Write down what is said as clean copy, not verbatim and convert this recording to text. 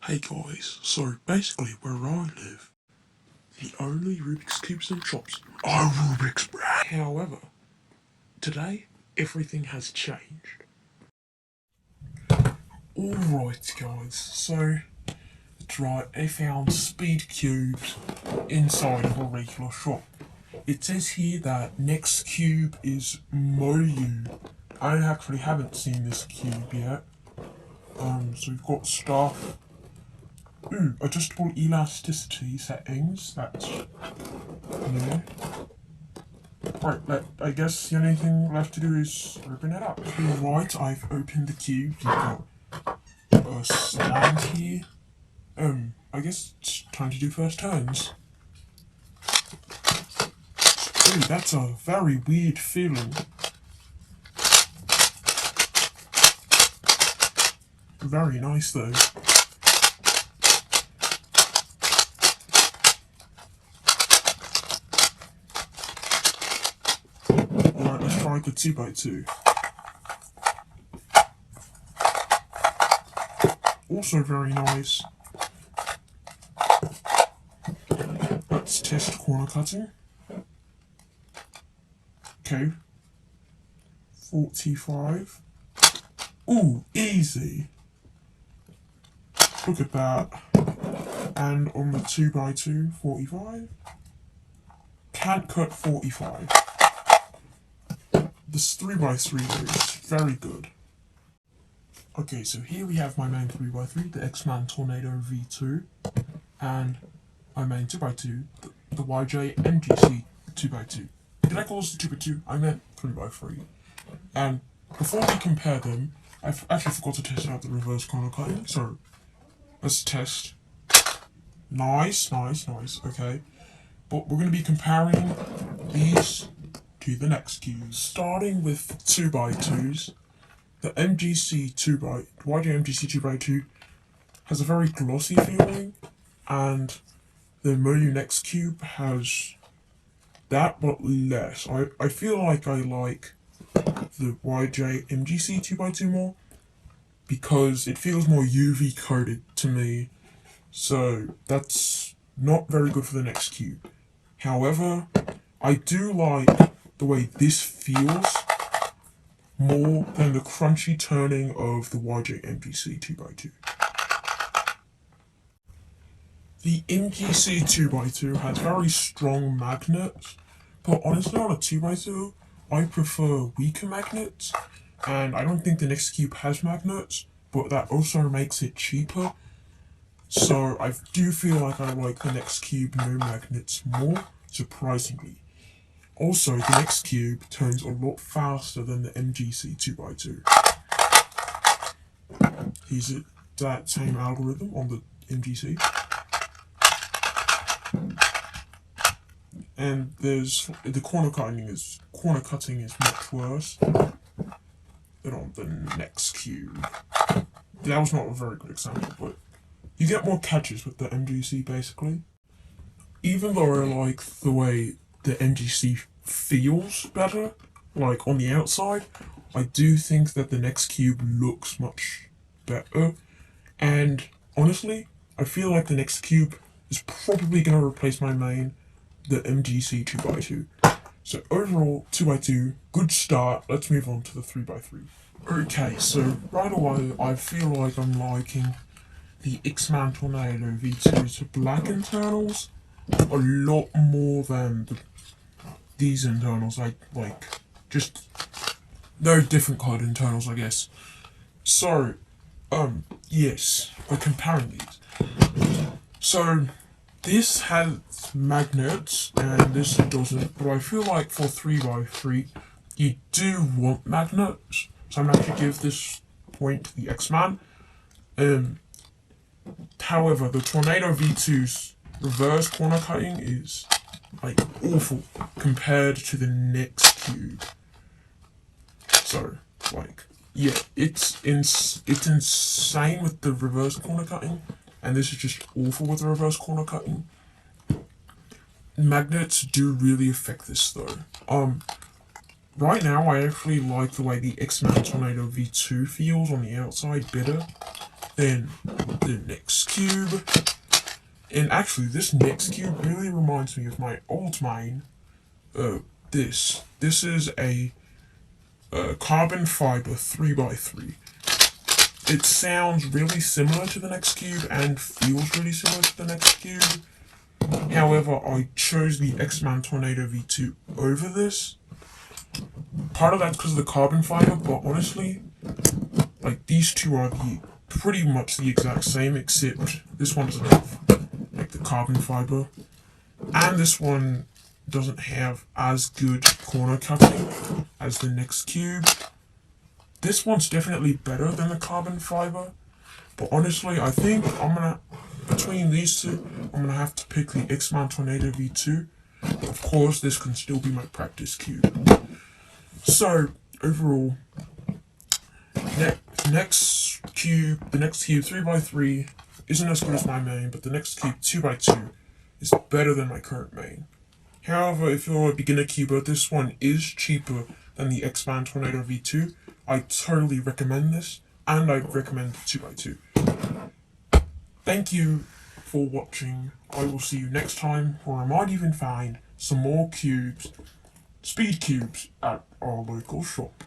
Hey guys, so basically where I live, the only Rubik's Cubes and shops are Rubik's brand. However, today everything has changed. Alright guys, so that's right, I found speed cubes inside of a regular shop. It says here that NEX cube is Moyu. I actually haven't seen this cube yet. So we've got stuff. Adjustable elasticity settings, that's new. Right, I guess the only thing left to do is open it up. Right, I've opened the cube. You've got a stand here. I guess it's time to do first turns. Ooh, that's a very weird feeling. Very nice though. Alright, let's try the 2x2. Also very nice. Let's test corner cutting. Okay. 45. Ooh, easy. Look at that. And on the 2x2, 45. Can't cut 45. This 3x3 is very good. Okay, so here we have my main 3x3, the X-Man Tornado V2, and my main 2x2, the YJ MGC 2x2. Did I call this the 2x2? I meant 3x3. And before we compare them, I actually forgot to test out the reverse corner cutting, so let's test. Nice, okay. But we're going to be comparing these to the next cubes. Starting with 2x2s, the YJ MGC 2x2 has a very glossy feeling, and the Moyu NEX cube has that but less. I feel like I like the YJ MGC 2x2 more because it feels more UV coated to me, so that's not very good for the NEX cube. However, I do like the way this feels more than the crunchy turning of the YJ MGC 2x2. The MGC 2x2 has very strong magnets, but honestly on a 2x2, I prefer weaker magnets, and I don't think the NEX cube has magnets, but that also makes it cheaper. So I do feel like I like the NEX cube no magnets more, surprisingly. Also, the NEX cube turns a lot faster than the MGC 2x2. Here's that same algorithm on the MGC. And there's the corner cutting is much worse than on the NEX cube. That was not a very good example, but you get more catches with the MGC basically. Even though I like the way the MGC feels better, like on the outside, I do think that the NEX cube looks much better. And honestly, I feel like the NEX cube is probably going to replace my main, the MGC 2x2. So overall, 2x2, good start. Let's move on to the 3x3. Okay, so right away, I feel like I'm liking the X-Man Tornado V2's black internals a lot more than these internals. Like just no different colored internals, I guess. So, yes, we're comparing these. So this has magnets and this doesn't, but I feel like for 3x3 you do want magnets. So I'm going to give this point to the X-Man. However, the Tornado V2's reverse corner cutting is like awful compared to the NEX cube. So, like, yeah, it's insane with the reverse corner cutting, and this is just awful with the reverse corner cutting. Magnets do really affect this though. Right now I actually like the way the X-Man Tornado V2 feels on the outside better, then the NEX cube. And actually, this NEX cube really reminds me of my old main. This is a carbon fiber 3x3. It sounds really similar to the NEX cube and feels really similar to the NEX cube. However, I chose the X-Man Tornado V2 over this. Part of that's because of the carbon fiber, but honestly, like, these two are pretty much the exact same, except this one doesn't have like the carbon fiber, and this one doesn't have as good corner cutting as the NEX cube. This one's definitely better than the carbon fiber, but honestly, I think between these two, I'm gonna have to pick the X-Man Tornado V2. Of course, this can still be my practice cube. So, overall, the NEX cube 3x3 isn't as good as my main, but the NEX cube 2x2 is better than my current main. However, if you're a beginner cuber, this one is cheaper than the X-Man Tornado V2. I totally recommend this, and I recommend the 2x2. Thank you for watching. I will see you next time, or I might even find some more cubes, speed cubes, at our local shop.